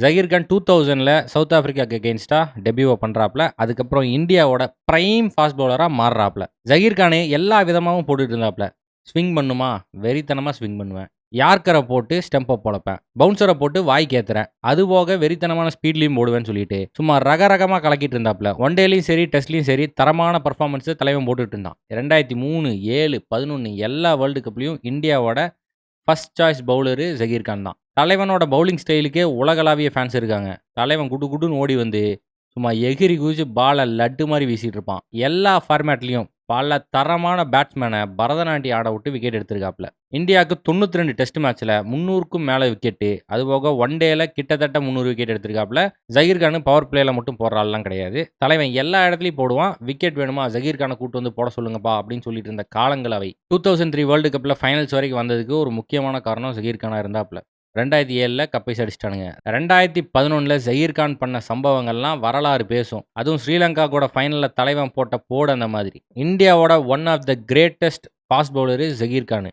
ஜகீர் கான் 2000ல சவுத் ஆப்பிரிக்காக்கு அகெயின்ஸ்டா டெபியூ பண்றாப்ல. அதுக்கப்புறம் இந்தியாவோட பிரைம் ஃபாஸ்ட் பவுலரா மாறுறாப்ல. ஜகீர் கான் எல்லா விதமாவும் போட்டுட்டு இருந்தாப்ல. ஸ்விங் பண்ணுமா, வெறித்தனமா ஸ்விங் பண்ணுவேன். யார்க்கரை போட்டு ஸ்டெம்பை பொழப்பேன். பவுன்சரை போட்டு வாய்க்கு ஏத்துறேன். அது போக வெறித்தனமான ஸ்பீட்லையும் போடுவேன்னு சொல்லிட்டு சும்மா ரகரகமாக கலக்கிட்டு இருந்தாப்ல. ஒன் டேலையும் சரி டெஸ்ட்லையும் சரி தரமான பர்ஃபார்மன்ஸ் தலைவன் போட்டுட்டு இருந்தான். 2003, 7, 11 எல்லா வேர்ல்டு கப்லையும் இந்தியாவோட first choice bowler Zaheer Khan தான். தலைவனோட பவுலிங் ஸ்டைலுக்கே உலகளாவிய ஃபேன்ஸ் இருக்காங்க. தலைவன் குடு குடுன்னு ஓடி வந்து சும்மா எகிரி குதிச்சு பாலை லட்டு மாதிரி வீசிட்டு இருப்பான். எல்லா ஃபார்மேட்லையும் பல தரமான பேட்ஸ்மேனை பரதநாட்டியம் ஆட விட்டு விக்கெட் எடுத்திருக்காப்ல. இந்தியாவுக்கு 92 டெஸ்ட் மேட்ச்சில் 300க்கும் மேலே விக்கெட்டு. அதுபோக ஒன் டேல கிட்டத்தட்ட 300 விக்கெட் எடுத்திருக்காப்ல. ஜகீர் கான் பவர் பிளேயில் மட்டும் போடுற ஆள்லாம் கிடையாது. தலைவன் எல்லா இடத்துலையும் போடுவான். விக்கெட் வேணுமா ஜகீர் கானை கூட்டு வந்து போட சொல்லுங்கப்பா அப்படின்னு சொல்லிட்டு இருந்த காலங்கள் அவை. 2003 வேர்ல்டு கப்பில் ஃபைனல்ஸ் வரைக்கும் வந்ததுக்கு ஒரு முக்கியமான காரணம் ஜகீர் கானா இருந்தாப்ல. 2007ல் கப்பை அடிச்சிட்டானுங்க. 2011ல் ஜகீர் கான் பண்ண சம்பவங்கள்லாம் வரலாறு பேசும். அதுவும் ஸ்ரீலங்கா கூட ஃபைனலில் தலைவன் போட்ட போடு அந்த மாதிரி. இந்தியாவோட one of the greatest fast bowler Zaheer Khan.